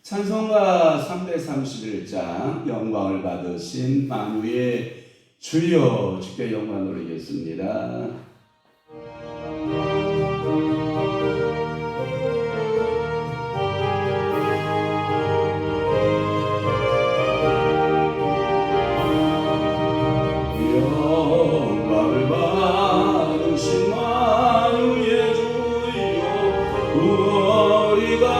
찬송가 331장 영광을 받으신 만유의 주여 주께 영광 돌리겠습니다. 영광을 받으신 만유의 주여 우리가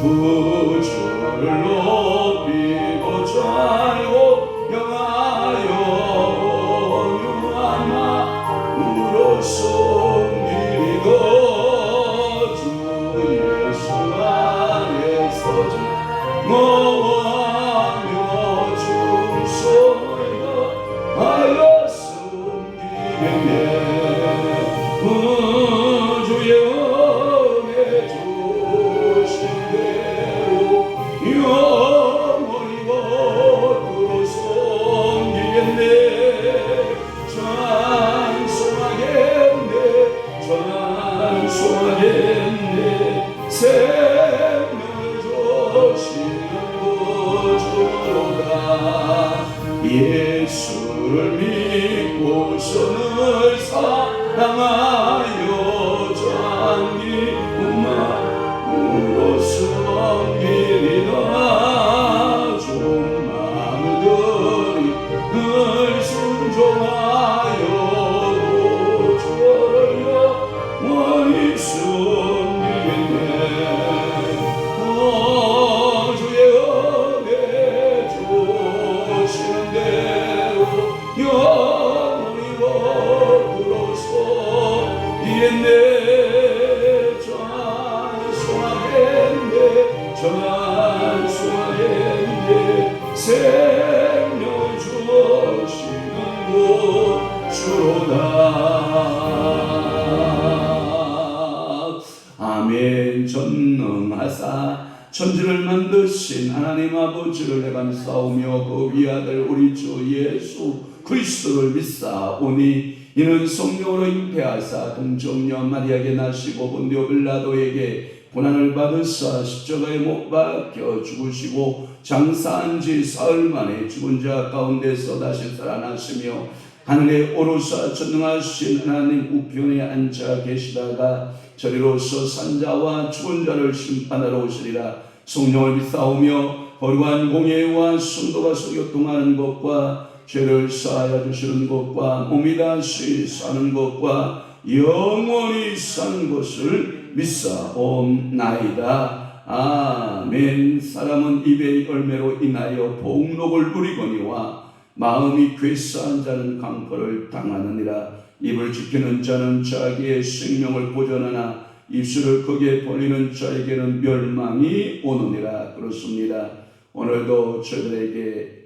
구주를 높이고 좌고 영하여 온유한 마음으로 섬기고 주 예수 안에서 모하며 충성하여 섬기겠네. 주의 은혜 주신 대로 영원히 받들어 섬기겠네. 찬송하겠네. 생명 주시는 구주로다. 예수를 믿고서는 사랑하여 장기 마음으로 섬기리라. 종 마음들이 늘 순종하여 주를 영원히 섬기겠네. 주의 은혜 주시는 대로 영원히 받들어 섬기겠네. 찬송하겠네. 생명 주시는 구주로다. 아멘. 전능하사 천지를 만드신 하나님 아버지를 내가 감사하며 그 위아들 우리 주 예수 그리스도를 믿사오니 이는 성령으로 잉태하사 동정녀 마리아에게 나시고 본디오 빌라도에게 고난을 받으사 십자가에 못 박혀 죽으시고 장사한 지 사흘 만에 죽은 자 가운데서 다시 살아나시며 하늘에 오르사 전능하신 하나님 우편에 앉아 계시다가 저리로서 산자와 죽은 자를 심판하러 오시리라. 성령을 믿사오며 거룩한 공예와 성도가 교통하는 것과 죄를 사하여 주시는 것과 몸이 다시 사는 것과 영원히 사는 것을 믿사옵나이다. 아멘. 사람은 입의 열매로 인하여 복록을 누리거니와 마음이 괴싸한 자는 강포를 당하느니라. 입을 지키는 자는 자기의 생명을 보존하나 입술을 크게 벌리는 자에게는 멸망이 오느니라. 그렇습니다. 오늘도 저들에게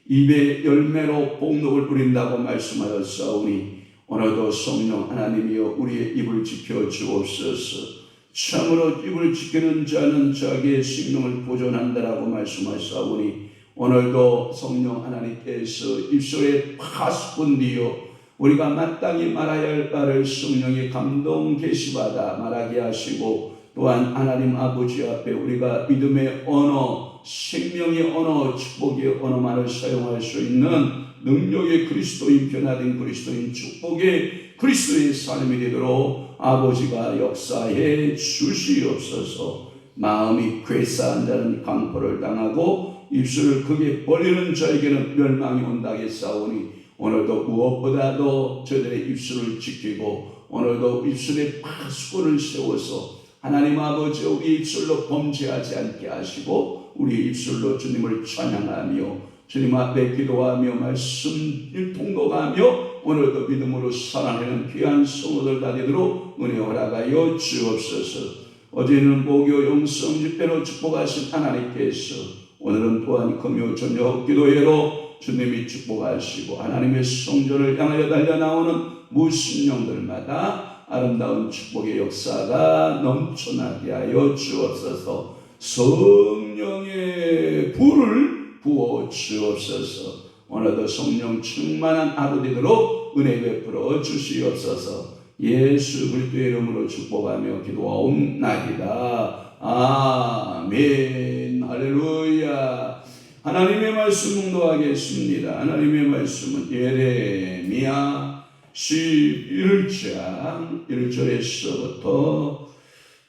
입의 열매로 복록을 누린다고 말씀하였사오니 오늘도 성령 하나님이여 우리의 입을 지켜 주옵소서. 참으로 입을 지키는 자는 자기의 생명을 보존한다라고 말씀하사오니 오늘도 성령 하나님께서 입술에 파수꾼 뒤어 우리가 마땅히 말해야 할 바를 성령의 감동 계시받아 말하게 하시고 또한 하나님 아버지 앞에 우리가 믿음의 언어, 생명의 언어, 축복의 언어만을 사용할 수 있는 능력의 그리스도인, 변화된 그리스도인, 축복의 그리스도의 삶이 되도록 아버지가 역사해 주시옵소서. 마음이 괴싸한 자는 강포를 당하고 입술을 크게 벌리는 자에게는 멸망이 온다겠사오니 오늘도 무엇보다도 저들의 입술을 지키고 오늘도 입술에 파수꾼을 세워서 하나님 아버지 우리 입술로 범죄하지 않게 하시고 우리 입술로 주님을 찬양하며 주님 앞에 기도하며 말씀을 통독하며 오늘도 믿음으로 살아내는 귀한 성도들 다 되도록 은혜 허락하여 주옵소서. 어제는 목요 영성 집회로 축복하신 하나님께서 오늘은 또한 금요 저녁 기도회로 주님이 축복하시고 하나님의 성전을 향하여 달려나오는 무신령들마다 아름다운 축복의 역사가 넘쳐나게 하여 주옵소서. 성령의 불을 부어 주옵소서. 오늘도 성령 충만한 하루 되도록 은혜 베풀어 주시옵소서. 예수 그리스도의 이름으로 축복하며 기도하옵나이다. 아멘. 할렐루야. 하나님의 말씀 묵도하겠습니다. 하나님의 말씀은 예레미야 11장 1절에서부터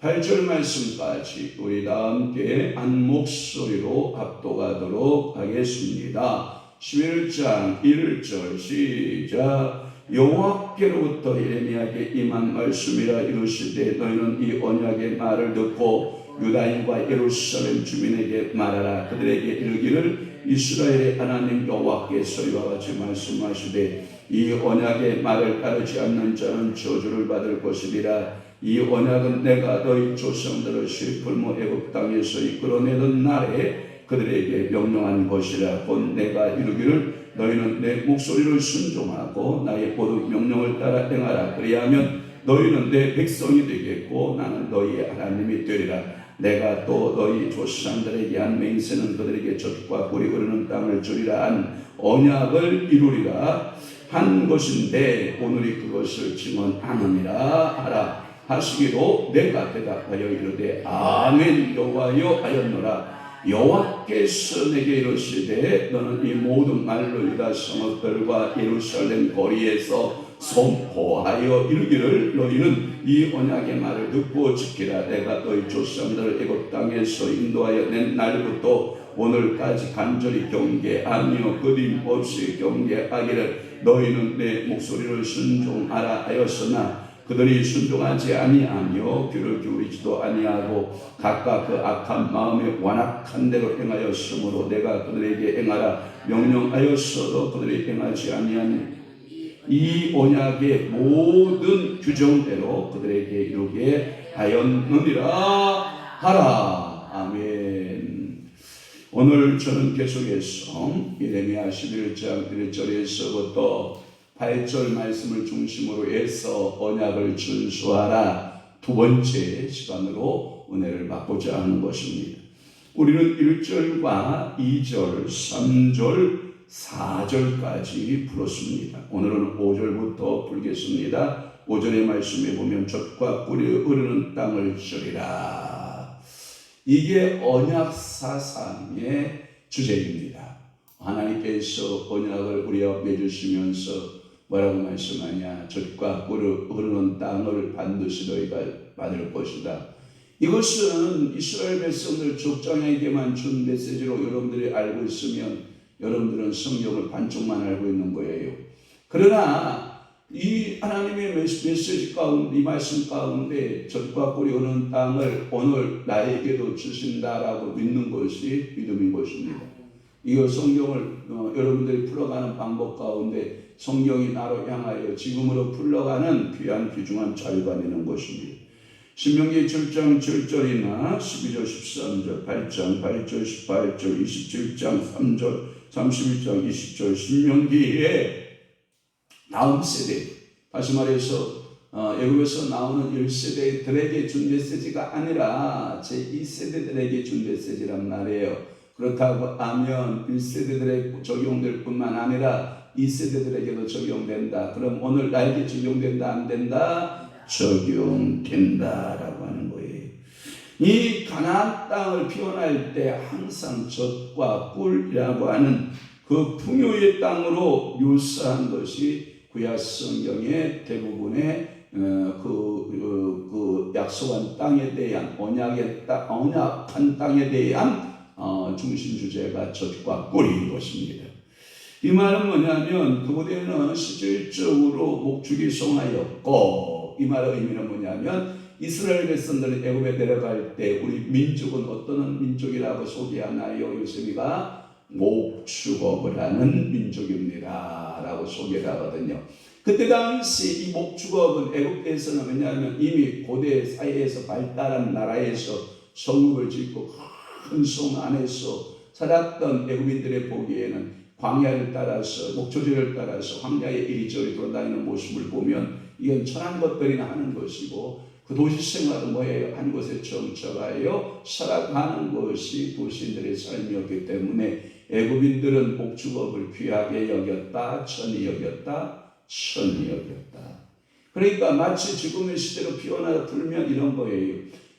8절 말씀까지 우리 다 함께 한 목소리로 합독하도록 하겠습니다. 11장 1절 시작. 여호와께로부터 예레미야에게 임한 말씀이라 이르시되 너희는 이 언약의 말을 듣고 유다인과 예루살렘 주민에게 말하라. 그들에게 이르기를 이스라엘의 하나님 여호와께서 이와 같이 말씀하시되 이 언약의 말을 따르지 않는 자는 저주를 받을 것이리라. 이 언약은 내가 너희 조상들을 실풀모 애굽 땅에서 이끌어내던 날에 그들에게 명령한 것이라. 곧 내가 이르기를 너희는 내 목소리를 순종하고 나의 모든 명령을 따라 행하라. 그리하면 너희는 내 백성이 되겠고 나는 너희의 하나님이 되리라. 내가 또 너희 조상들에게 한 맹세는 그들에게 젖과 꿀이 흐르는 땅을 주리라 한 언약을 이루리라 한 것인데 오늘이 그것을 증언하느니라 하라 하시기로 내가 대답하여 이르되 아멘 여호와여 하였노라. 여호와께서 내게 이르시되 너는 이 모든 말로 유다 성읍들과 예루살렘 거리에서 선포하여 이르기를 너희는 이 언약의 말을 듣고 지키라. 내가 너희 조상들을 애굽 땅에서 인도하여 낸 날부터 오늘까지 간절히 경계하며 끊임없이 경계하기를 너희는 내 목소리를 순종하라 하였으나 그들이 순종하지 아니하며 귀를 기울이지도 아니하고 각각 그 악한 마음에 완악한 대로 행하였으므로 내가 그들에게 행하라 명령하였어도 그들이 행하지 아니하니 이 언약의 모든 규정대로 그들에게 이루게 하였느니라 하라. 아멘. 오늘 저는 계속해서 예레미야 11장 1절에서부터 8절 말씀을 중심으로 해서 언약을 준수하라 두 번째 시간으로 은혜를 받고자 하는 것입니다. 우리는 1절과 2절, 3절, 4절까지 풀었습니다. 오늘은 5절부터 풀겠습니다. 5절의 말씀에 보면 젖과 꿀이 흐르는 땅을 주리라. 이게 언약 사상의 주제입니다. 하나님께서 언약을 우리 앞에 주시면서 뭐라고 말씀하냐? 젖과 꿀이 흐르는 땅을 반드시 너희가 받을 것이다. 이것은 이스라엘 백성들 족장에게만 준 메시지로 여러분들이 알고 있으면 여러분들은 성경을 반쪽만 알고 있는 거예요. 그러나 이 하나님의 메시지 가운데, 이 말씀 가운데 젖과 꿀이 흐르는 땅을 오늘 나에게도 주신다라고 믿는 것이 믿음인 것입니다. 이 성경을 여러분들이 풀어가는 방법 가운데 성경이 나로 향하여 지금으로 풀러가는 귀한 귀중한 자유가 되는 것입니다. 신명기 7장 7절이나 12절 13절 8장 8절 18절 27장 3절 31장 20절 신명기의 다음 세대 다시 말해서 애굽에서 나오는 1세대들에게 준 메시지가 아니라 제2세대들에게 준 메시지란 말이에요. 그렇다고 하면 1세대들에 적용될 뿐만 아니라 2세대들에게도 적용된다. 그럼 오늘 나에게 적용된다 안 된다? 적용된다라고 하는 거예요. 이 가나안 땅을 피원할 때 항상 젖과 꿀이라고 하는 그 풍요의 땅으로 묘사한 것이 구약 성경의 대부분의 그 약속한 땅에 대한 언약한 땅에 대한 중심 주제가 젖과 꿀인 것입니다. 이 말은 뭐냐면 그들에는 실질적으로 목축이 성하였고 이 말의 의미는 뭐냐면 이스라엘 백성들이 애굽에 내려갈 때 우리 민족은 어떤 민족이라고 소개하나요? 요셉이가 목축업을 하는 민족입니다 라고 소개를 하거든요. 그때 당시 이 목축업은 애국에서는, 왜냐하면 이미 고대 사회에서 발달한 나라에서 성읍을 짓고 큰 성 안에서 살았던 애국인들의 보기에는 광야를 따라서 목초지를 따라서 황야에 이리저리 돌아다니는 모습을 보면 이건 천한 것들이나 하는 것이고, 그 도시 생활은 뭐예요? 한 곳에 정착하여 살아가는 것이 도시인들의 삶이었기 때문에 애국인들은 목축업을 귀하게 여겼다, 천히 여겼다, 천히 여겼다. 그러니까 마치 지금의 시대로 피어나 불면 이런 거예요.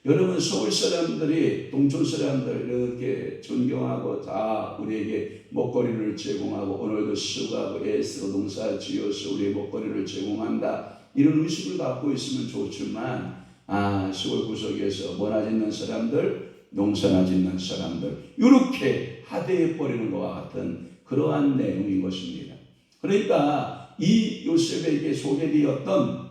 여러분, 서울 사람들이 동촌 사람들 이렇게 존경하고 다 우리에게 먹거리를 제공하고 오늘도 수고하고 애쓰고 농사 지어서 우리의 먹거리를 제공한다, 이런 의식을 갖고 있으면 좋지만, 시골 구석에서 뭐나 짓는 사람들, 농사나 짓는 사람들, 이렇게 하대해 버리는 것과 같은 그러한 내용인 것입니다. 그러니까 이 요셉에게 소개되었던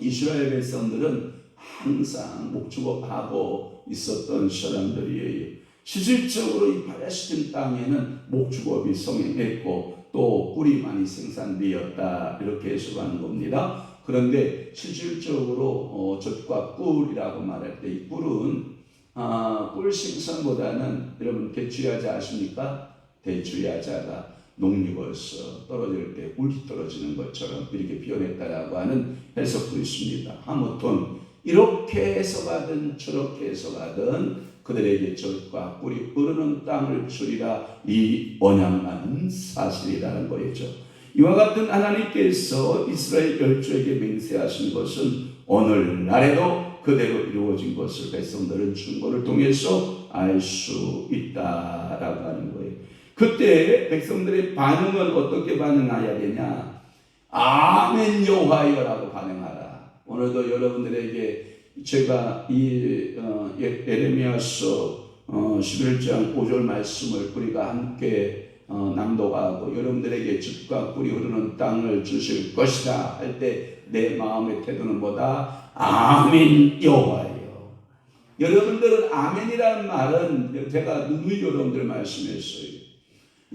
이스라엘 백성들은 항상 목축업하고 있었던 사람들이에요. 실질적으로 이 팔레스틴 땅에는 목축업이 성행했고 또 꿀이 많이 생산되었다, 이렇게 해석하는 겁니다. 그런데 실질적으로 젖과 꿀이라고 말할 때 이 꿀은 꿀 생산보다는, 여러분 대추야자 아십니까? 대추야자가 녹육어서 떨어질 때 꿀이 떨어지는 것처럼 이렇게 표현했다라고 하는 해석도 있습니다. 아무튼 이렇게 해석하든 저렇게 해석하든 그들에게 젖과 꿀이 흐르는 땅을 주리라, 이 언약만은 사실이라는 거죠. 이와 같은 하나님께서 이스라엘 열조에게 맹세하신 것은 오늘날에도 그대로 이루어진 것을 백성들은 증거를 통해서 알 수 있다라고 하는 거예요. 그때 백성들의 반응은 어떻게 반응해야 되냐? 아멘 여호와여라고 반응하라. 오늘도 여러분들에게 제가 이 예레미야서 11장 5절 말씀을 우리가 함께 낭독하고 여러분들에게 즙과 꿀이 흐르는 땅을 주실 것이다 할 때 내 마음의 태도는 뭐다? 아멘 여호와여. 여러분들은 아멘이라는 말은 제가 누누이 여러분들 말씀했어요.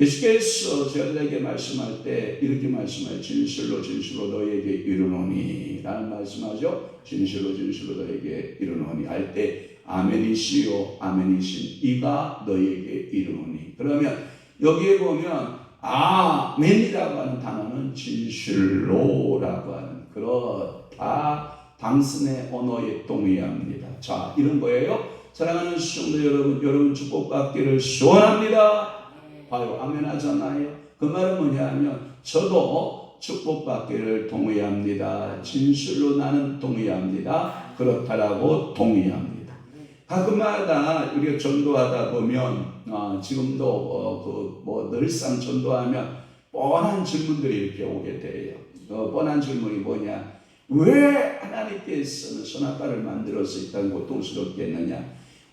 예수께서 저들에게 말씀할 때 이렇게 말씀해요. 진실로 진실로 너에게 이르노니 라는 말씀하죠. 진실로 진실로 너에게 이르노니 할 때 아멘이시요 아멘이신 이가 너에게 이르노니. 그러면 여기에 보면 아멘이라고 하는 단어는 진실로라고 하는 그렇다, 당신의 언어에 동의합니다. 자, 이런 거예요. 사랑하는 시청자 여러분 축복받기를 소원합니다. 봐요, 아멘 하잖아요. 그 말은 뭐냐 하면 저도 축복받기를 동의합니다. 진실로 나는 동의합니다. 그렇다라고 동의합니다. 가끔마다 우리가 전도하다 보면 지금도 늘상 전도하면 뻔한 질문들이 이렇게 오게 돼요. 뻔한 질문이 뭐냐? 왜 하나님께서는 선악과를 만들어서 이 땅 고통스럽게 했느냐?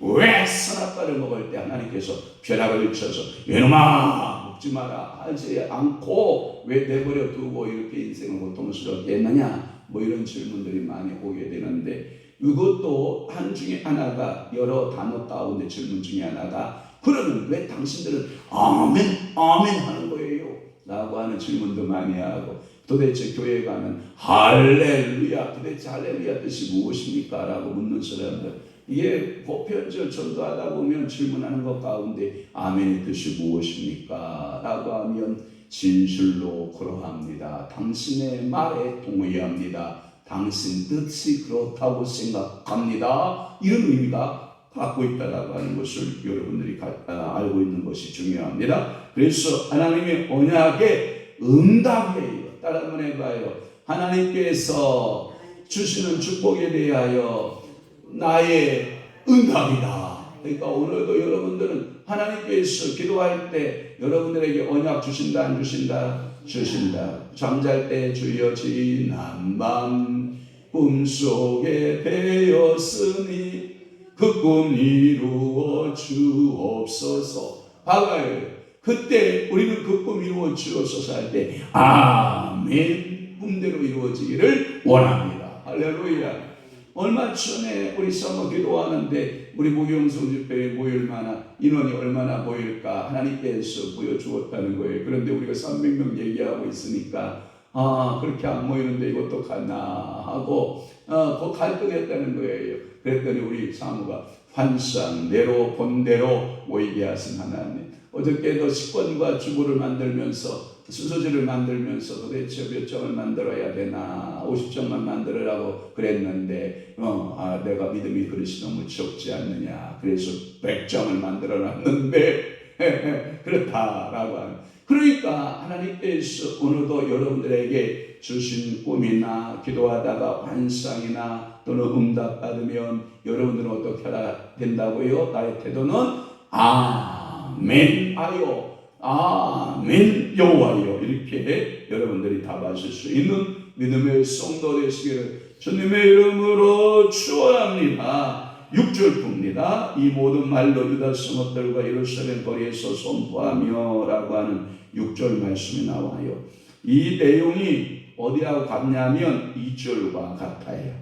왜 선악과를 먹을 때 하나님께서 벼락을 쳐서 이놈아 먹지 마라 하지 않고 왜 내버려 두고 이렇게 인생을 고통스럽게 했느냐? 뭐 이런 질문들이 많이 오게 되는데, 이것도 한 중에 하나가, 여러 단어 가운데 질문 중에 하나가, 그러면 왜 당신들은 아멘 아멘 하는 거예요? 라고 하는 질문도 많이 하고, 도대체 교회에 가면 할렐루야, 도대체 할렐루야 뜻이 무엇입니까? 라고 묻는 사람들, 이게 보편적 전도하다 보면 질문하는 것 가운데 아멘의 뜻이 무엇입니까? 라고 하면 진실로 그러합니다. 당신의 말에 동의합니다. 당신 뜻이 그렇다고 생각합니다. 이런 의미가 갖고 있다라고 하는 것을 여러분들이 알고 있는 것이 중요합니다. 그래서 하나님의 언약의 응답이에요. 따라 한번 해봐요. 하나님께서 주시는 축복에 대하여 나의 응답이다. 그러니까 오늘도 여러분들은 하나님께서 기도할 때 여러분들에게 언약 주신다 안 주신다? 주신다. 잠잘 때 주여 지난 밤 꿈속에 배었으니 그 꿈 이루어 주옵소서. 봐봐요. 그때 우리는 그 꿈 이루어 주옵소서 할 때 아멘, 꿈대로 이루어지기를 원합니다. 할렐루야. 얼마 전에 우리 사모 기도하는데 우리 무경성 집회에 모일 만한 인원이 얼마나 모일까 하나님께서 보여주었다는 거예요. 그런데 우리가 300명 얘기하고 있으니까 그렇게 안 모이는데 이것도 가나 하고 그 갈등했다는 거예요. 그랬더니 우리 사모가 환상 내로 본대로 모이게 하신 하나님. 어저께도 식권과 주부를 만들면서 순서지를 만들면서 도대체 몇 장을 만들어야 되나 50장만 만들으라고 그랬는데 내가 믿음이 그릇이 너무 적지 않느냐 그래서 100장을 만들어 놨는데 그렇다라고 하는. 그러니까 하나님께서 오늘도 여러분들에게 주신 꿈이나 기도하다가 환상이나 또는 응답 받으면 여러분들은 어떻게 해야 된다고요? 나의 태도는 아멘 하여 아멘 여호와여 이렇게 여러분들이 답하실 수 있는 믿음의 성도 되시기를 주님의 이름으로 축원합니다. 6절입니다. 이 모든 말로 유다 성읍들과 예루살렘 거리에서 선포하며 라고 하는 6절 말씀이 나와요. 이 내용이 어디하고 같냐면 2절과 같아요.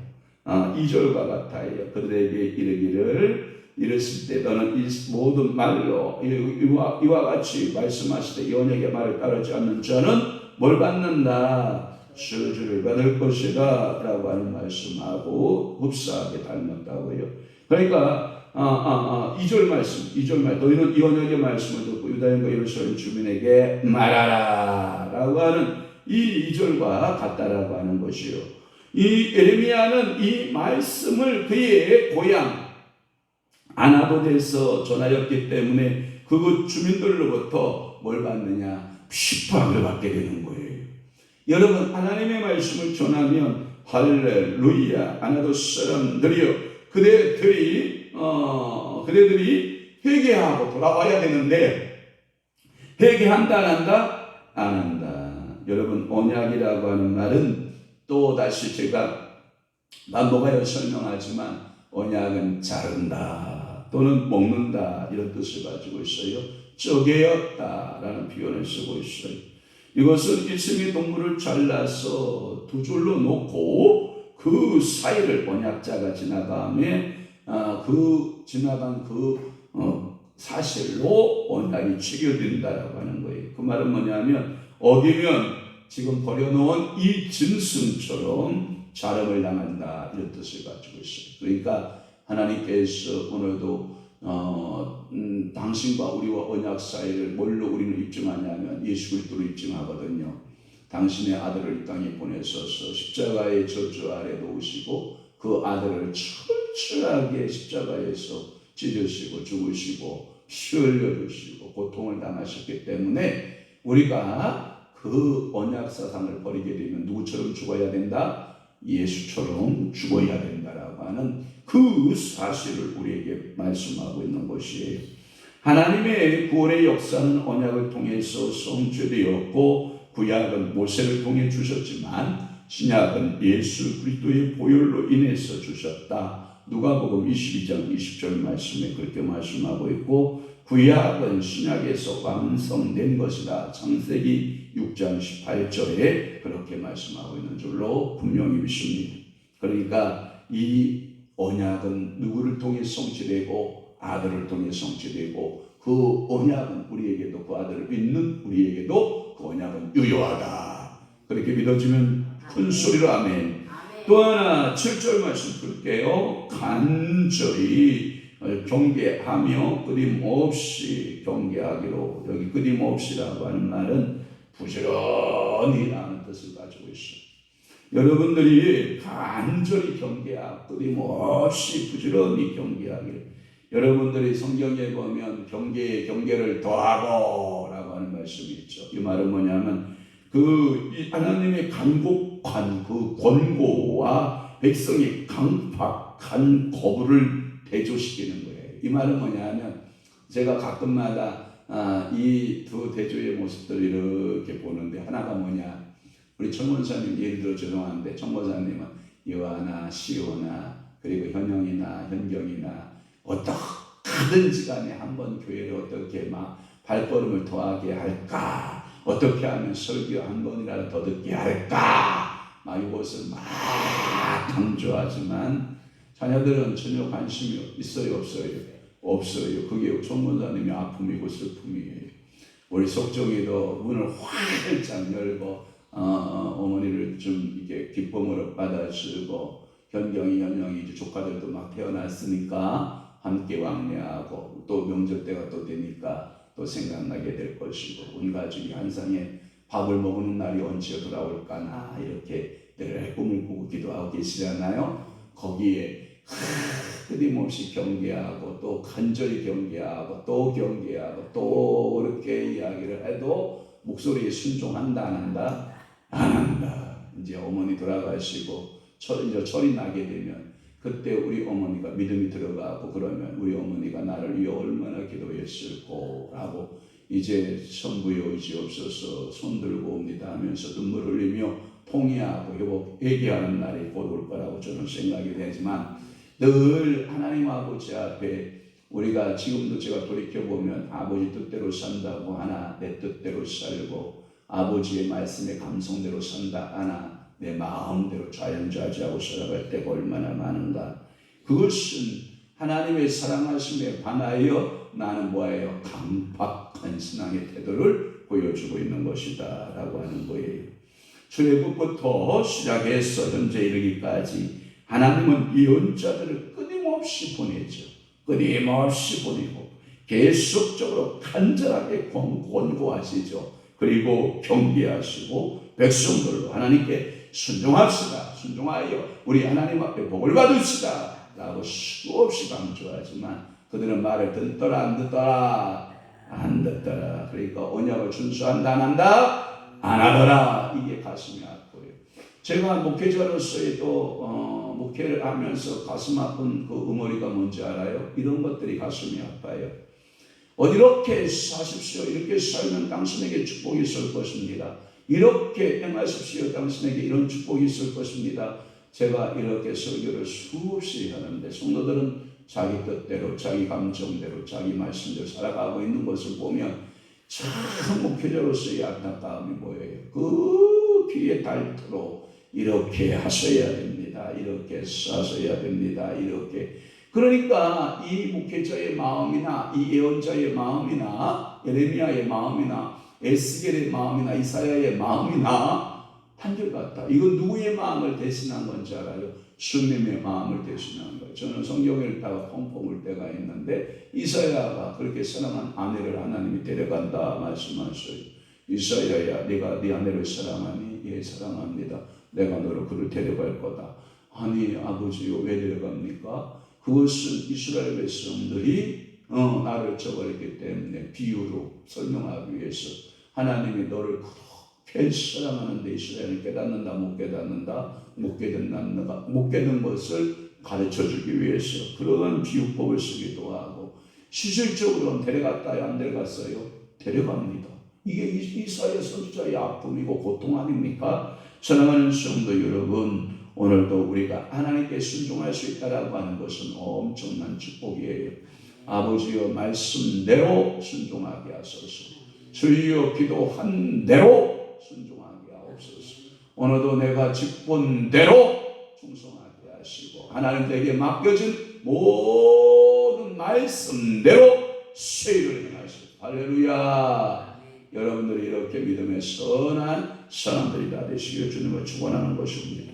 2절과 같아요. 그들에게 이르기를 이랬을 때 너는 이 모든 말로 이와 같이 말씀하실 때 언약의 말을 따르지 않는 자는 뭘 받는다? 저주를 받을 것이다 라고 하는 말씀하고 흡사하게 닮았다고요. 그러니까 2절 말씀 너희는 이 언약의 말씀을 듣고 유다인과 예루살렘 주민에게 말하라 라고 하는 이 2절과 같다라고 하는 것이요. 이 에레미야는 이 말씀을 그의 고향 아나돗에서 전하였기 때문에 그곳 주민들로부터 뭘 받느냐? 핍박을 받게 되는 거예요. 여러분 하나님의 말씀을 전하면 할렐루야 아나돗 사람들이요 그대들이 회개하고 돌아와야 되는데 회개한다 안 한다? 안 한다. 여러분 언약이라고 하는 말은 또 다시 제가 반복하여 설명하지만 언약은 자른다 또는 먹는다 이런 뜻을 가지고 있어요. 쪼개었다라는 표현을 쓰고 있어요. 이것은 일생의 동물을 잘라서 두 줄로 놓고 그 사이를 언약자가 지나가면 지나간 사실로 언약이 체결된다라고 하는 거예요. 그 말은 뭐냐면 어기면 지금 버려놓은 이 짐승처럼 자름을 당한다 이런 뜻을 가지고 있어요. 그러니까 하나님께서 오늘도 당신과 우리와 언약 사이를 뭘로 우리는 입증하냐면 예수 그리스도로 입증하거든요. 당신의 아들을 이 땅에 보내셔서 십자가의 저주 아래 놓으시고 그 아들을 철저하게 십자가에서 찢으시고 죽으시고 피 흘려주시고 고통을 당하셨기 때문에 우리가 그 언약 사상을 버리게 되면 누구처럼 죽어야 된다? 예수처럼 죽어야 된다라고 하는 그 사실을 우리에게 말씀하고 있는 것이에요. 하나님의 구원의 역사는 언약을 통해서 성취되었고 구약은 모세를 통해 주셨지만 신약은 예수 그리스도의 보혈로 인해서 주셨다. 누가복음 22장 20절 말씀에 그렇게 말씀하고 있고 구약은 신약에서 완성된 것이다. 창세기 6장 18절에 그렇게 말씀하고 있는 줄로 분명히 믿습니다. 그러니까 이 언약은 누구를 통해 성취되고 아들을 통해 성취되고 그 언약은 우리에게도 그 아들을 믿는 우리에게도 그 언약은 유효하다. 그렇게 믿어지면 큰 소리로 아멘. 또 하나 7절 말씀 볼게요. 간절히 경계하며 끊임없이 경계하기로. 여기 끊임없이라고 하는 말은 부지런히 라는 뜻을 가지고 있어요. 여러분들이 간절히 경계하고 끊임없이 부지런히 경계하기를. 여러분들이 성경에 보면 경계를 더하고 라고 하는 말씀이 있죠. 이 말은 뭐냐면 이 하나님의 간곡한 그 권고와 백성의 강팍한 거부를 대조시키는 거예요. 이 말은 뭐냐면 제가 가끔마다 이 두 대조의 모습들을 이렇게 보는데 하나가 뭐냐, 우리 청원사님 예를 들어 죄송한데 청원사님은 요하나 시오나 그리고 현영이나 현경이나 어떻게든지 간에 한번 교회를 어떻게 막 발걸음을 더하게 할까, 어떻게 하면 설교 한 번이라도 더 듣게 할까, 막 이것을 막 강조하지만 자녀들은 전혀 관심이 있어요, 없어요? 없어요. 그게 총무사님의 아픔이고 슬픔이에요. 우리 속정이도 문을 활짝 열고 어머니를 좀 이렇게 기쁨으로 받아주고, 현경이 현영이 이제 조카들도 막 태어났으니까 함께 왕래하고, 또 명절 때가 또 되니까 또 생각나게 될 것이고, 온 가족이 한 상에 밥을 먹는 날이 언제 돌아올까나 이렇게 늘 꿈을 꾸고 기도하고 계시잖아요. 거기에 끊임없이 경계하고, 또 간절히 경계하고, 또 경계하고, 또 그렇게 이야기를 해도 목소리에 순종한다 안 한다? 안 한다. 이제 어머니 돌아가시고 이제 철이 나게 되면 그때 우리 어머니가 믿음이 들어가고, 그러면 우리 어머니가 나를 위해 얼마나 기도했을꼬 라고 이제 천부의 의지 없어서 손들고 옵니다 하면서 눈물 흘리며 통회하고 얘기하는 날이 곧 올 거라고 저는 생각이 되지만, 늘 하나님 아버지 앞에 우리가 지금도 제가 돌이켜보면 아버지 뜻대로 산다고 하나 내 뜻대로 살고, 아버지의 말씀에 감성대로 산다 하나 내 마음대로 좌연좌지하고 살아갈 때가 얼마나 많은가. 그것은 하나님의 사랑하심에 반하여 나는 뭐예요? 강박한 신앙의 태도를 보여주고 있는 것이다 라고 하는 거예요. 출애굽부터 시작해서 현재 이르기까지 하나님은 예언자들을 끊임없이 보내죠. 끊임없이 보내고 계속적으로 간절하게 권고하시죠. 그리고 경계하시고 백성들로 하나님께 순종합시다. 순종하여 우리 하나님 앞에 복을 받읍시다 라고 수없이 강조하지만, 그들은 말을 듣더라 안 듣더라? 안 듣더라. 그러니까 언약을 준수한다 안 한다? 안 하더라. 이게 가슴이 아파요. 제가 목회자로서의 또 목회를 하면서 가슴 아픈 그 응어리가 뭔지 알아요? 이런 것들이 가슴이 아파요. 이렇게 사십시오. 이렇게 살면 당신에게 축복이 있을 것입니다. 이렇게 행하십시오. 당신에게 이런 축복이 있을 것입니다. 제가 이렇게 설교를 수없이 하는데 성도들은 자기 뜻대로, 자기 감정대로, 자기 말씀대로 살아가고 있는 것을 보면 참 목회자로서의 안타까움이 보여요. 그 귀에 닳도록 이렇게 하셔야 됩니다. 이렇게 사셔야 됩니다. 이렇게. 그러니까 이 목회자의 마음이나 이 예언자의 마음이나 예레미야의 마음이나 에스겔의 마음이나 이사야의 마음이나 한결같다. 이건 누구의 마음을 대신한 건지 알아요? 주님의 마음을 대신한 거예요. 저는 성경을 읽다가 펑펑 울 때가 있는데, 이사야가 그렇게 사랑한 아내를 하나님이 데려간다 말씀하셔요. 이사야야, 네가 네 아내를 사랑하니? 예, 사랑합니다. 내가 너로 그를 데려갈 거다. 아니 아버지요, 왜 데려갑니까? 그것은 이스라엘 백성들이 나를 저버렸기 때문에 비유로 설명하기 위해서 하나님이 너를 그렇게 사랑하는데 이스라엘은 깨닫는다 못 깨닫는다, 못 깨닫는 것을 가르쳐주기 위해서 그런 비유법을 쓰기도 하고, 실질적으로는 데려갔다요 안 데려갔어요? 데려갑니다. 이게 이사야 선지자의 아픔이고 고통 아닙니까? 사랑하는 성도 여러분, 오늘도 우리가 하나님께 순종할 수 있다라고 하는 것은 엄청난 축복이에요. 아버지여, 말씀대로 순종하게 하소서. 주여, 기도한 대로 순종하게 하옵소서. 오늘도 내가 직분대로 충성하게 하시고, 하나님 내게 맡겨진 모든 말씀대로 수행을 행하시고, 할렐루야. 여러분들이 이렇게 믿음의 선한 사람들이 다 되시기를 주님을 축원하는 것입니다.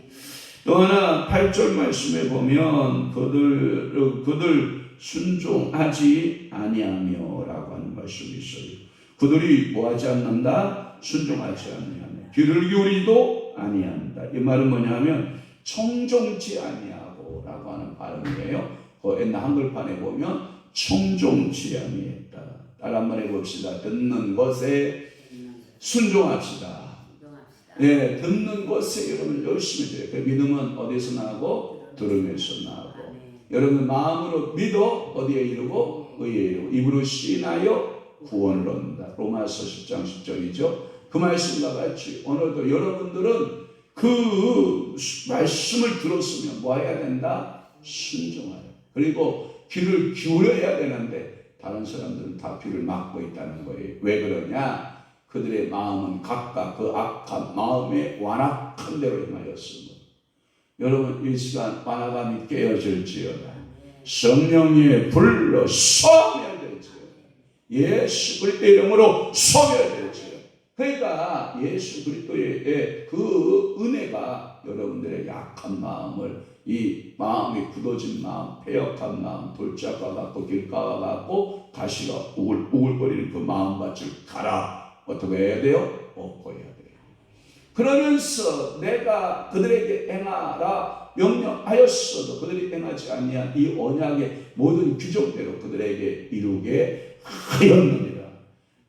또 하나 8절 말씀에 보면 그들 순종하지 아니하며 라고 하는 말씀이 있어요. 그들이 뭐하지 않는다? 순종하지 아니하며 귀를 기울이도 아니한다. 이 말은 뭐냐면 청종치 아니하고 라고 하는 발음이에요. 그 옛날 한글판에 보면 청종치 아니했다. 따라 한번 해봅시다. 듣는 것에 순종합시다. 네, 듣는 것에 여러분 열심히 들어요. 그 믿음은 어디서 나고? 들음에서 나고. 여러분 마음으로 믿어 어디에 이르고? 의에 이르고. 입으로 시인하여 구원을 얻는다. 로마서 10장 10절이죠. 그 말씀과 같이 오늘도 여러분들은 그 말씀을 들었으면 뭐 해야 된다? 순종하여. 그리고 귀를 기울여야 되는데 다른 사람들은 다 귀를 막고 있다는 거예요. 왜 그러냐? 그들의 마음은 각각 그 악한 마음의 완악한 대로 행하였습니다. 여러분 이 시간 바나바니 깨어질지어다. 성령의 불로 소멸될지어다. 예수 그리스도의 이름으로 소멸될지어다. 그러니까 예수 그리스도의 그 은혜가 여러분들의 약한 마음을, 이 마음이 굳어진 마음, 패역한 마음, 돌짝과 같고 길가와 같고 가시가 우글우글거리는 그 마음밭을 갈아 어떻게 해야 돼요? 엎어야 돼요. 그러면서 내가 그들에게 행하라 명령하였어도 그들이 행하지 아니한 이 언약의 모든 규정대로 그들에게 이루게 하였느니라.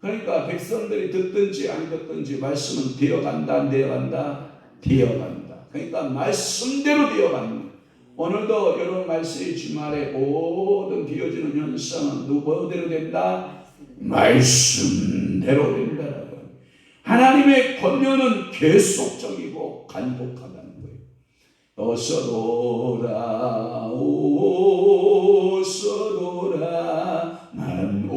그러니까 백성들이 듣든지 안 듣든지 말씀은 되어간다 안 되어간다? 되어간다. 그러니까 말씀대로 되어간다. 오늘도 여러분 말씀의 주말에 모든 비어지는 현상은 누구대로 된다? 말씀대로 된다. 하나님의 권면은 계속적이고 간곡하다는 거예요. 어서 돌아 난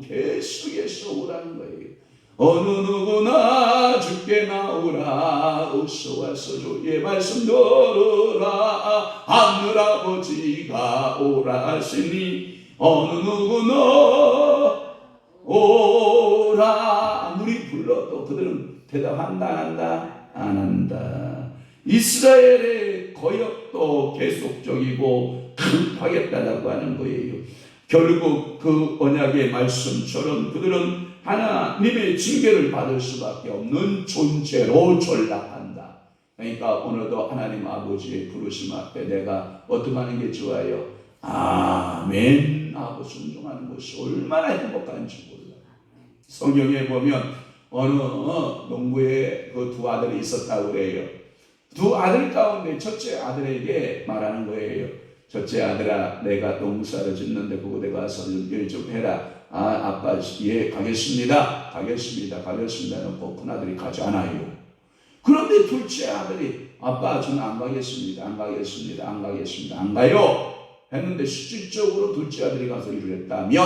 계속해서 오라는 거예요. 어느 누구나 주께 나오라. 어서 와서 주의 말씀 들으라. 하늘 아버지가 오라 하시니 어느 누구나 오라. 아무리 불러도 그들은 대답한다 안 한다? 안 한다. 이스라엘의 거역도 계속적이고 급하겠다라고 하는 거예요. 결국 그 언약의 말씀처럼 그들은 하나님의 징계를 받을 수밖에 없는 존재로 전락한다. 그러니까 오늘도 하나님 아버지의 부르심 앞에 내가 어떻게 하는 게 좋아요? 아멘 하고 순종하는 것이 얼마나 행복한지 몰라. 성경에 보면 어느 농부에 그 두 아들이 있었다고 그래요. 두 아들 가운데 첫째 아들에게 말하는 거예요. 첫째 아들아, 내가 농사를 짓는데 그거 내가 가서 일 좀 해라. 아빠 예 가겠습니다. 놓고 큰 아들이 가지 않아요. 그런데 둘째 아들이 아빠 저는 안 가겠습니다. 안 가요. 했는데 실질적으로 둘째 아들이 가서 일을 했다면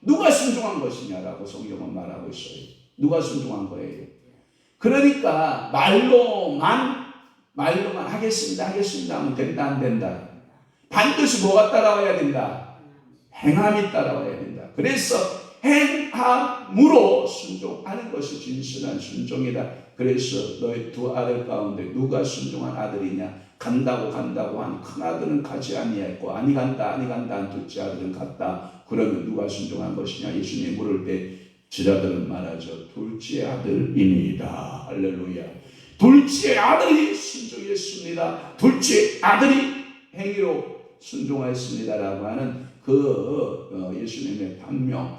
누가 순종한 것이냐라고 성경은 말하고 있어요. 누가 순종한 거예요. 그러니까 말로만 하겠습니다 하면 된다 안 된다. 반드시 뭐가 따라와야 된다? 행함이 따라와야 된다. 그래서 행함으로 순종하는 것이 진실한 순종이다. 그래서 너희 두 아들 가운데 누가 순종한 아들이냐? 간다고 한 큰 아들은 가지 아니했고 아니 간다 한 둘째 아들은 갔다. 그러면 누가 순종한 것이냐? 예수님이 물을 때 제자들은 말하죠. 둘째 아들입니다. 할렐루야. 둘째 아들이 순종했습니다. 둘째 아들이 행위로 순종하였습니다라고 하는 그 예수님의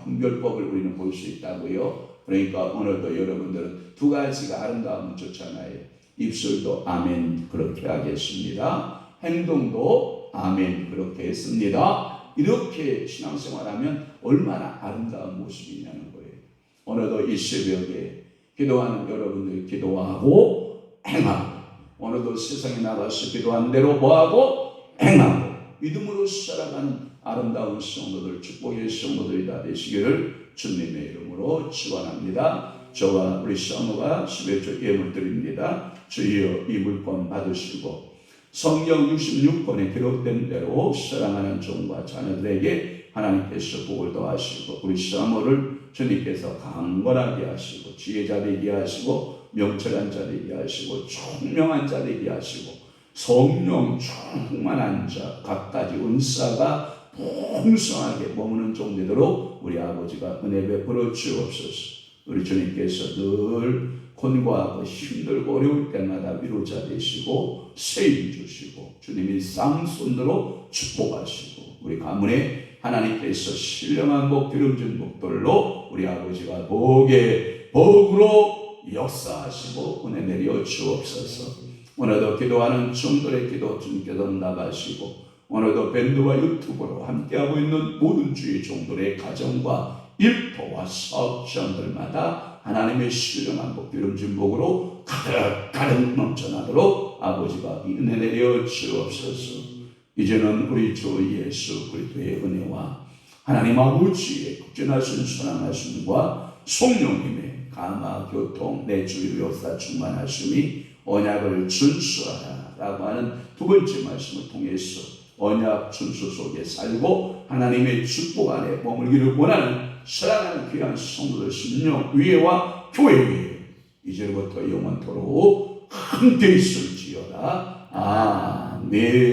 분별법을 우리는 볼 수 있다고요. 그러니까 오늘도 여러분들은 두 가지가 아름다움을 쫓아나요. 입술도 아멘 그렇게 하겠습니다. 행동도 아멘 그렇게 했습니다. 이렇게 신앙생활하면 얼마나 아름다운 모습이냐는 거예요. 오늘도 이 새벽에 기도하는 여러분들 기도하고 행하고, 오늘도 세상에 나가서 기도한 대로 뭐하고 행하고 믿음으로 살아가는 아름다운 성도들, 축복의 성도들이 다 되시기를 주님의 이름으로 축원합니다. 저와 우리 성도가 10회 예물 드립니다. 주여 이 물건 받으시고 성경 66권에 기록된 대로 사랑하는 종과 자녀들에게 하나님께서 복을 더하시고 우리 사모를 주님께서 강건하게 하시고 지혜자 되게 하시고 명철한 자 되게 하시고 총명한 자 되게 하시고 성령 충만한 자 갖가지 은사가 풍성하게 머무는 종 되도록 우리 아버지가 은혜 베풀어 주옵소서. 우리 주님께서 늘 곤고하고 힘들고 어려울 때마다 위로자 되시고 세임 주시고 주님이 쌍손으로 축복하시고 우리 가문에 하나님께서 신령한 복 기름진 복들로 우리 아버지가 복으로 역사하시고 은혜 내려 주옵소서. 오늘도 기도하는 종들의 기도 주님께서 응답하시고 오늘도 밴드와 유튜브로 함께하고 있는 모든 주의 종들의 가정과 일터와 사업 시험들마다 하나님의 신령한 복 기름진 복으로 가득 넘쳐나도록 아버지가 은혜 내려 주옵소서. 이제는 우리 주 예수 그리스도의 은혜와 하나님 아버지의 극진하신 사랑하심과 성령님의 가마, 교통, 내 주위로 역사 충만하심이 언약을 준수하라 라고 하는 두 번째 말씀을 통해서 언약 준수 속에 살고 하나님의 축복 안에 머물기를 원하는 사랑하는 귀한 성도들 심령 위에와 교회 위에 이제부터 영원토록 함께 있을지어다. 아멘.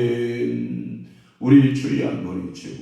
우리 주의 한 분이 최고.